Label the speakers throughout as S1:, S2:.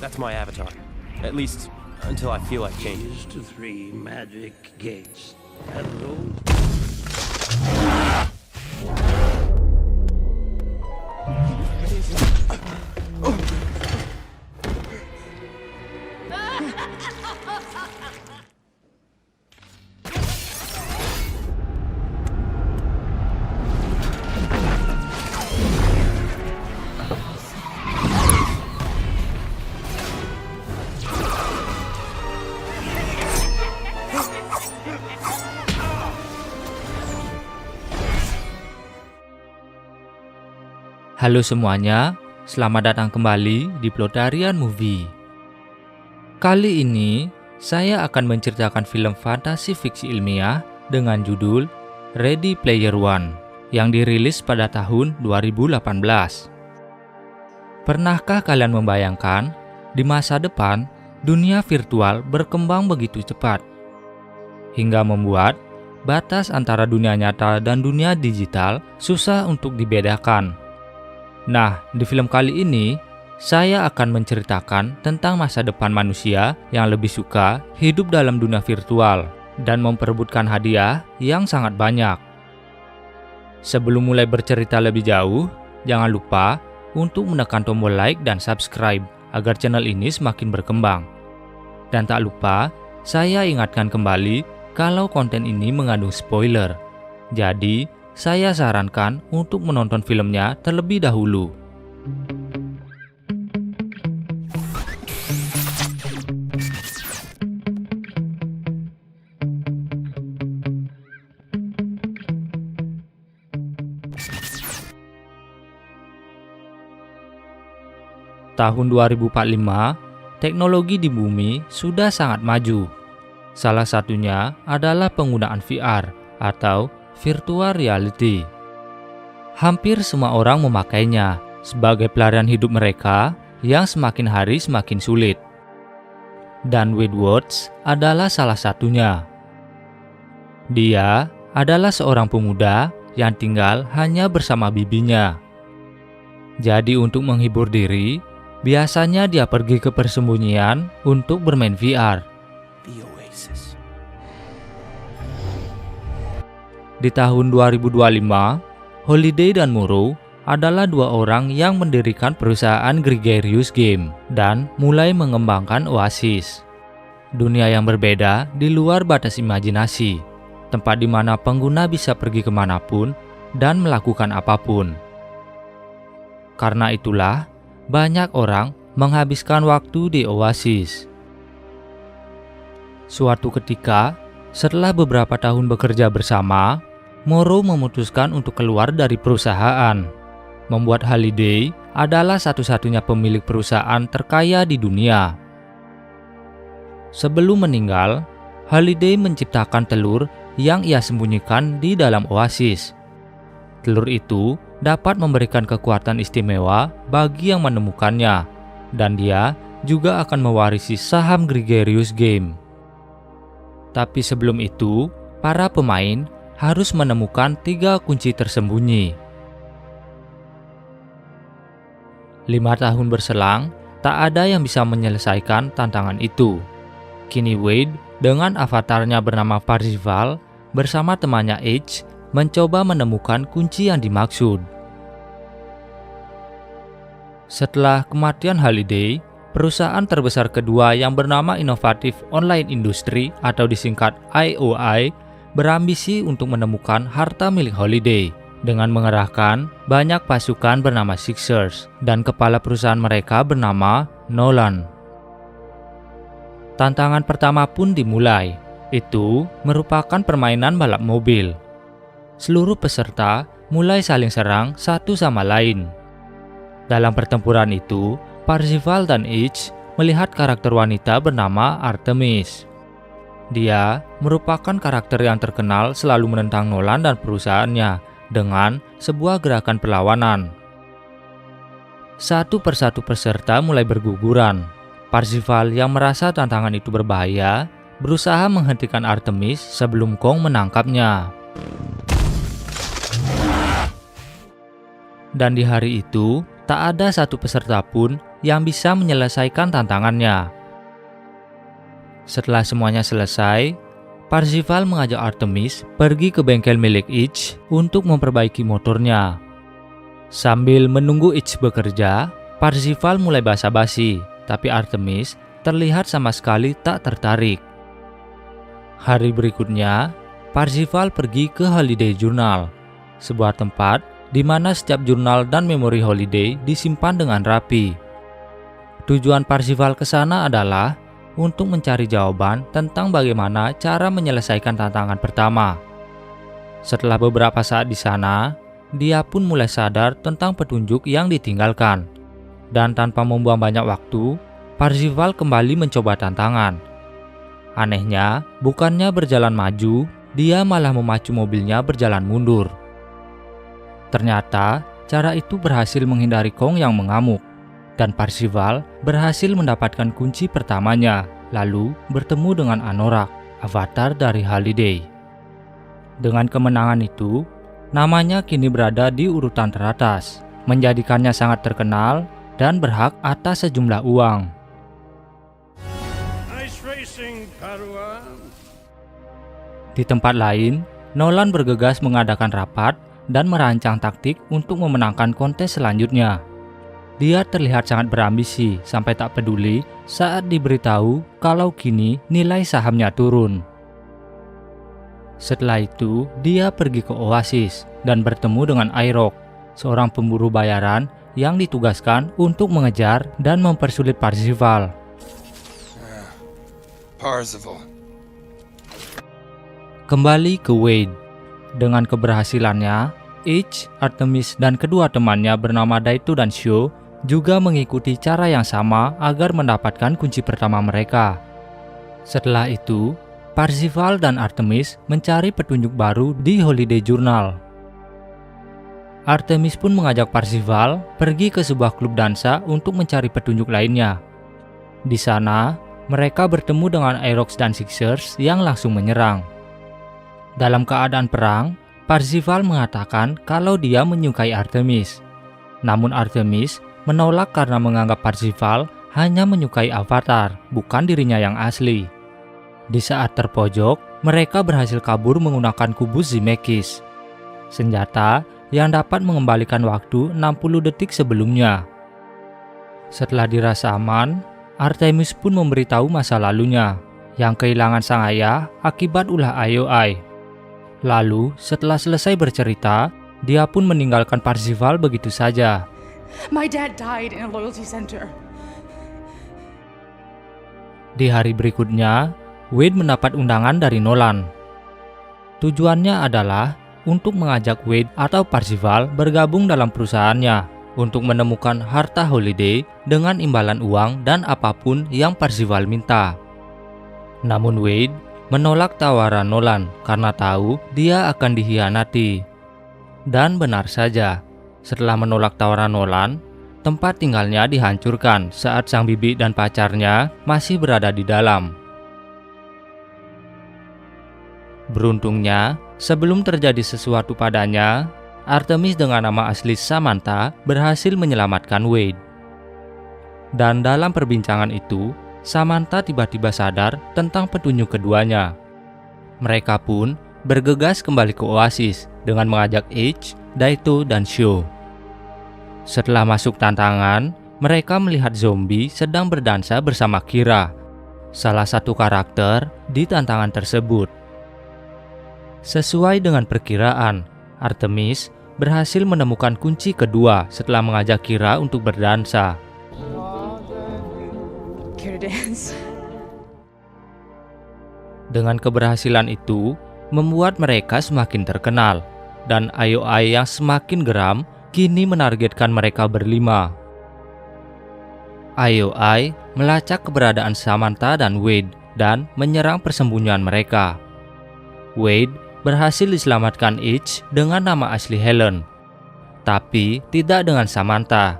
S1: That's my avatar. At least until I feel like changing.
S2: Keys to 3 magic gates. Hello.
S3: Halo semuanya, selamat datang kembali di Plotarian Movie. Kali ini, saya akan menceritakan film fantasi fiksi ilmiah dengan judul Ready Player One yang dirilis pada tahun 2018. Pernahkah kalian membayangkan, di masa depan, dunia virtual berkembang begitu cepat, hingga membuat batas antara dunia nyata dan dunia digital susah untuk dibedakan. Nah, di film kali ini, saya akan menceritakan tentang masa depan manusia yang lebih suka hidup dalam dunia virtual dan memperebutkan hadiah yang sangat banyak. Sebelum mulai bercerita lebih jauh, jangan lupa untuk menekan tombol like dan subscribe agar channel ini semakin berkembang. Dan tak lupa, saya ingatkan kembali kalau konten ini mengandung spoiler. Jadi, saya sarankan untuk menonton filmnya terlebih dahulu. Tahun 2045, teknologi di bumi sudah sangat maju. Salah satunya adalah penggunaan VR atau virtual reality. Hampir semua orang memakainya sebagai pelarian hidup mereka yang semakin hari semakin sulit. Dan Woodwards adalah salah satunya. Dia adalah seorang pemuda yang tinggal hanya bersama bibinya. Jadi untuk menghibur diri, biasanya dia pergi ke persembunyian untuk bermain VR.
S1: The Oasis.
S3: Di tahun 2025, Holiday dan Morrow adalah dua orang yang mendirikan perusahaan Gregarious Game dan mulai mengembangkan Oasis. Dunia yang berbeda di luar batas imajinasi, tempat di mana pengguna bisa pergi kemanapun dan melakukan apapun. Karena itulah, banyak orang menghabiskan waktu di Oasis. Suatu ketika, setelah beberapa tahun bekerja bersama, Morrow memutuskan untuk keluar dari perusahaan. Membuat Holiday adalah satu-satunya pemilik perusahaan terkaya di dunia. Sebelum meninggal, Holiday menciptakan telur yang ia sembunyikan di dalam Oasis. Telur itu dapat memberikan kekuatan istimewa bagi yang menemukannya, dan dia juga akan mewarisi saham Gregarious Game. Tapi sebelum itu, para pemain harus menemukan 3 kunci tersembunyi. 5 tahun berselang, tak ada yang bisa menyelesaikan tantangan itu. Kini Wade dengan avatarnya bernama Parzival bersama temannya Edge mencoba menemukan kunci yang dimaksud. Setelah kematian Holiday, perusahaan terbesar kedua yang bernama Innovative Online Industry atau disingkat IOI berambisi untuk menemukan harta milik Holiday dengan mengerahkan banyak pasukan bernama Sixers dan kepala perusahaan mereka bernama Nolan. Tantangan pertama pun dimulai. Itu merupakan permainan balap mobil. Seluruh peserta mulai saling serang satu sama lain. Dalam pertempuran itu, Parzival dan Edge melihat karakter wanita bernama Artemis. Dia merupakan karakter yang terkenal selalu menentang Nolan dan perusahaannya dengan sebuah gerakan perlawanan. Satu persatu peserta mulai berguguran. Parzival yang merasa tantangan itu berbahaya, berusaha menghentikan Artemis sebelum Kong menangkapnya. Dan di hari itu, tak ada satu peserta pun yang bisa menyelesaikan tantangannya. Setelah semuanya selesai, Parzival mengajak Artemis pergi ke bengkel milik Itch untuk memperbaiki motornya. Sambil menunggu Itch bekerja, Parzival mulai basa-basi, tapi Artemis terlihat sama sekali tak tertarik. Hari berikutnya, Parzival pergi ke Holiday Journal, sebuah tempat di mana setiap jurnal dan memori Holiday disimpan dengan rapi. Tujuan Parzival ke sana adalah untuk mencari jawaban tentang bagaimana cara menyelesaikan tantangan pertama. Setelah beberapa saat di sana, dia pun mulai sadar tentang petunjuk yang ditinggalkan. Dan tanpa membuang banyak waktu, Parzival kembali mencoba tantangan. Anehnya, bukannya berjalan maju, dia malah memacu mobilnya berjalan mundur. Ternyata, cara itu berhasil menghindari Kong yang mengamuk. Dan Parzival berhasil mendapatkan kunci pertamanya, lalu bertemu dengan Anorak, avatar dari Holiday. Dengan kemenangan itu, namanya kini berada di urutan teratas, menjadikannya sangat terkenal dan berhak atas sejumlah uang.
S2: Nice racing, Padawan.
S3: Di tempat lain, Nolan bergegas mengadakan rapat dan merancang taktik untuk memenangkan kontes selanjutnya. Dia terlihat sangat berambisi sampai tak peduli saat diberitahu kalau kini nilai sahamnya turun. Setelah itu, dia pergi ke Oasis dan bertemu dengan Airok, seorang pemburu bayaran yang ditugaskan untuk mengejar dan mempersulit Parzival.
S4: Parzival.
S3: Kembali ke Wade. Dengan keberhasilannya, Itch, Artemis, dan kedua temannya bernama Daito dan Sho juga mengikuti cara yang sama agar mendapatkan kunci pertama mereka. Setelah itu, Parzival dan Artemis mencari petunjuk baru di Holiday Journal. Artemis pun mengajak Parzival pergi ke sebuah klub dansa untuk mencari petunjuk lainnya. Di sana, mereka bertemu dengan Aerox dan Sixers yang langsung menyerang. Dalam keadaan perang, Parzival mengatakan kalau dia menyukai Artemis. Namun Artemis menolak karena menganggap Parzival hanya menyukai avatar, bukan dirinya yang asli. Di saat terpojok, mereka berhasil kabur menggunakan kubus Zemeckis, senjata yang dapat mengembalikan waktu 60 detik sebelumnya. Setelah dirasa aman, Artemis pun memberitahu masa lalunya, yang kehilangan sang ayah akibat ulah IOI. Lalu, setelah selesai bercerita, dia pun meninggalkan Parzival begitu saja.
S5: My dad died in a loyalty center.
S3: Di hari berikutnya, Wade mendapat undangan dari Nolan. Tujuannya adalah untuk mengajak Wade atau Parzival bergabung dalam perusahaannya untuk menemukan harta Holiday dengan imbalan uang dan apapun yang Parzival minta. Namun Wade menolak tawaran Nolan karena tahu dia akan dikhianati. Dan benar saja, setelah menolak tawaran Nolan, tempat tinggalnya dihancurkan saat sang bibi dan pacarnya masih berada di dalam. Beruntungnya, sebelum terjadi sesuatu padanya, Artemis dengan nama asli Samantha berhasil menyelamatkan Wade. Dan dalam perbincangan itu, Samantha tiba-tiba sadar tentang petunjuk keduanya. Mereka pun bergegas kembali ke Oasis dengan mengajak Itch, Daito, dan Sho. Setelah masuk tantangan, mereka melihat zombie sedang berdansa bersama Kira, salah satu karakter di tantangan tersebut. Sesuai dengan perkiraan, Artemis berhasil menemukan kunci kedua setelah mengajak Kira untuk berdansa.
S5: Care to dance?
S3: Dengan keberhasilan itu, membuat mereka semakin terkenal, dan IOI yang semakin geram kini menargetkan mereka berlima. IOI melacak keberadaan Samantha dan Wade dan menyerang persembunyian mereka. Wade berhasil diselamatkan Itch dengan nama asli Helen, tapi tidak dengan Samantha.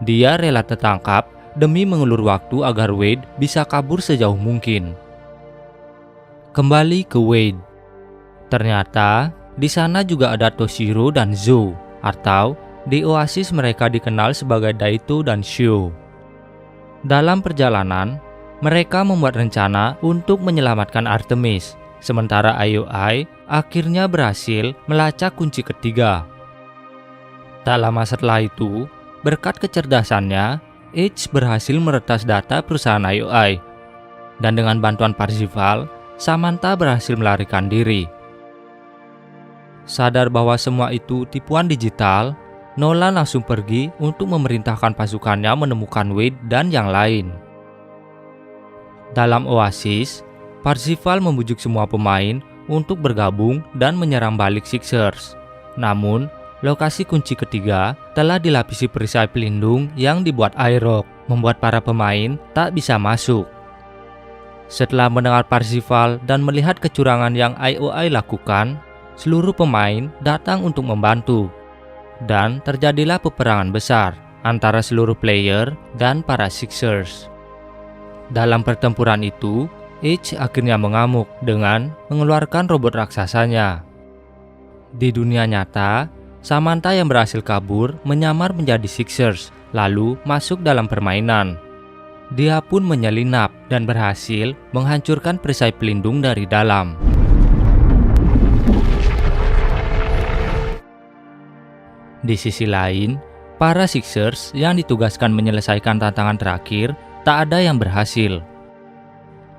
S3: Dia rela tertangkap demi mengulur waktu agar Wade bisa kabur sejauh mungkin. Kembali ke Wade. Ternyata di sana juga ada Toshiro dan Zou, atau di Oasis mereka dikenal sebagai Daito dan Sho. Dalam perjalanan, mereka membuat rencana untuk menyelamatkan Artemis, sementara IOI akhirnya berhasil melacak kunci ketiga. Tak lama setelah itu, berkat kecerdasannya, H berhasil meretas data perusahaan IOI. Dan dengan bantuan Parzival, Samantha berhasil melarikan diri. Sadar bahwa semua itu tipuan digital, Nolan langsung pergi untuk memerintahkan pasukannya menemukan Wade dan yang lain. Dalam Oasis, Parzival membujuk semua pemain untuk bergabung dan menyerang balik Sixers. Namun, lokasi kunci ketiga telah dilapisi perisai pelindung yang dibuat IROC, membuat para pemain tak bisa masuk. Setelah mendengar Parzival dan melihat kecurangan yang IOI lakukan, seluruh pemain datang untuk membantu. Dan terjadilah peperangan besar antara seluruh player dan para Sixers. Dalam pertempuran itu, H akhirnya mengamuk dengan mengeluarkan robot raksasanya. Di dunia nyata, Samantha yang berhasil kabur menyamar menjadi Sixers, lalu masuk dalam permainan. Dia pun menyelinap dan berhasil menghancurkan perisai pelindung dari dalam. Di sisi lain, para Sixers yang ditugaskan menyelesaikan tantangan terakhir tak ada yang berhasil.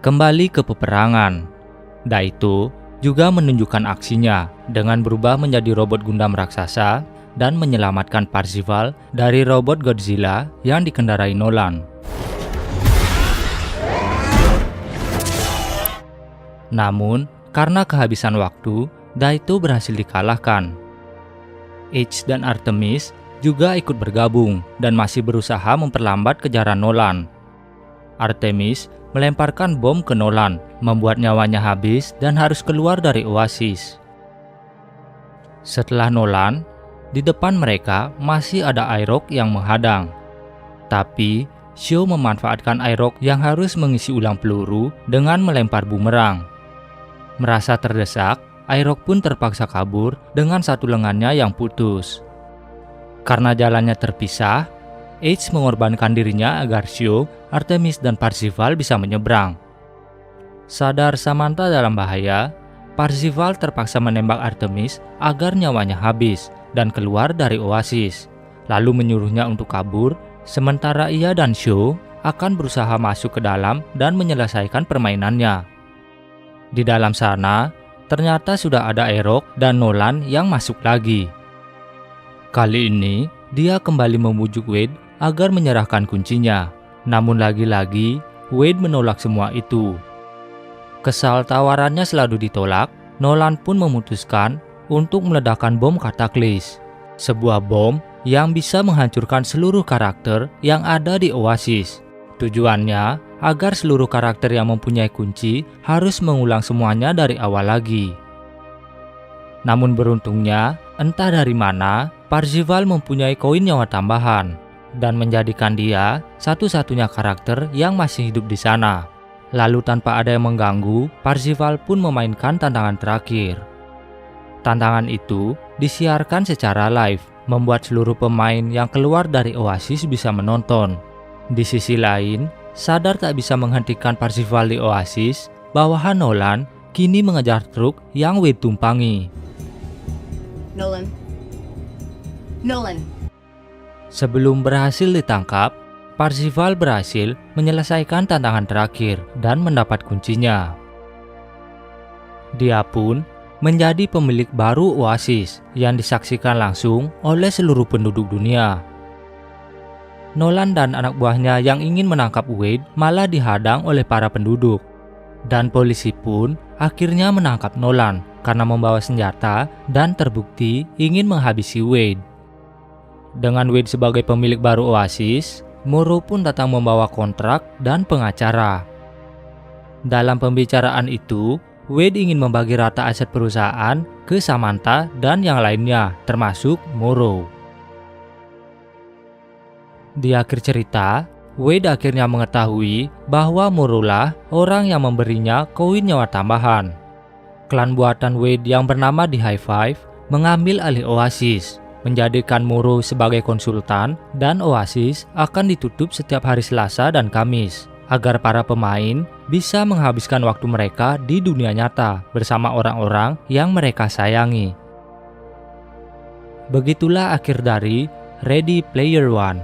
S3: Kembali ke peperangan, Daito juga menunjukkan aksinya dengan berubah menjadi robot Gundam raksasa dan menyelamatkan Parzival dari robot Godzilla yang dikendarai Nolan. Namun, karena kehabisan waktu, Daito berhasil dikalahkan. H dan Artemis juga ikut bergabung dan masih berusaha memperlambat kejaran Nolan. Artemis melemparkan bom ke Nolan, membuat nyawanya habis dan harus keluar dari Oasis. Setelah Nolan, di depan mereka masih ada IROC yang menghadang. Tapi, Sho memanfaatkan IROC yang harus mengisi ulang peluru dengan melempar bumerang. Merasa terdesak, IROC pun terpaksa kabur dengan satu lengannya yang putus. Karena jalannya terpisah, H mengorbankan dirinya agar Sho, Artemis, dan Parzival bisa menyeberang. Sadar Samantha dalam bahaya, Parzival terpaksa menembak Artemis agar nyawanya habis dan keluar dari Oasis, lalu menyuruhnya untuk kabur, sementara ia dan Sho akan berusaha masuk ke dalam dan menyelesaikan permainannya. Di dalam sana, ternyata sudah ada IROC dan Nolan yang masuk lagi. Kali ini, dia kembali membujuk Wade agar menyerahkan kuncinya. Namun lagi-lagi, Wade menolak semua itu. Kesal tawarannya selalu ditolak, Nolan pun memutuskan untuk meledakkan bom Kataklis. Sebuah bom yang bisa menghancurkan seluruh karakter yang ada di Oasis. Tujuannya agar seluruh karakter yang mempunyai kunci harus mengulang semuanya dari awal lagi. Namun beruntungnya, entah dari mana, Parzival mempunyai koin nyawa tambahan dan menjadikan dia satu-satunya karakter yang masih hidup di sana. Lalu tanpa ada yang mengganggu, Parzival pun memainkan tantangan terakhir. Tantangan itu disiarkan secara live, membuat seluruh pemain yang keluar dari Oasis bisa menonton. Di sisi lain, sadar tak bisa menghentikan Parzival di Oasis, bawahan Nolan kini mengejar truk yang Wade tumpangi.
S4: Nolan.
S3: Sebelum berhasil ditangkap, Parzival berhasil menyelesaikan tantangan terakhir dan mendapat kuncinya. Dia pun menjadi pemilik baru Oasis yang disaksikan langsung oleh seluruh penduduk dunia. Nolan dan anak buahnya yang ingin menangkap Wade malah dihadang oleh para penduduk. Dan polisi pun akhirnya menangkap Nolan karena membawa senjata dan terbukti ingin menghabisi Wade. Dengan Wade sebagai pemilik baru Oasis, Moro pun datang membawa kontrak dan pengacara. Dalam pembicaraan itu, Wade ingin membagi rata aset perusahaan ke Samantha dan yang lainnya, termasuk Moro. Di akhir cerita, Wade akhirnya mengetahui bahwa Moro lah orang yang memberinya koin nyawa tambahan. Klan buatan Wade yang bernama The High Five mengambil alih Oasis menjadikan Muro sebagai konsultan, dan Oasis akan ditutup setiap hari Selasa dan Kamis, agar para pemain bisa menghabiskan waktu mereka di dunia nyata bersama orang-orang yang mereka sayangi. Begitulah akhir dari Ready Player One,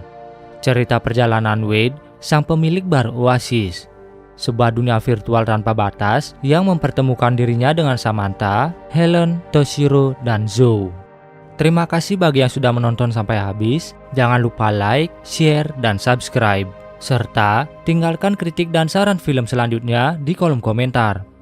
S3: cerita perjalanan Wade, sang pemilik bar Oasis, sebuah dunia virtual tanpa batas yang mempertemukan dirinya dengan Samantha, Helen, Toshiro, dan Zoe. Terima kasih bagi yang sudah menonton sampai habis. Jangan lupa like, share, dan subscribe. Serta tinggalkan kritik dan saran film selanjutnya di kolom komentar.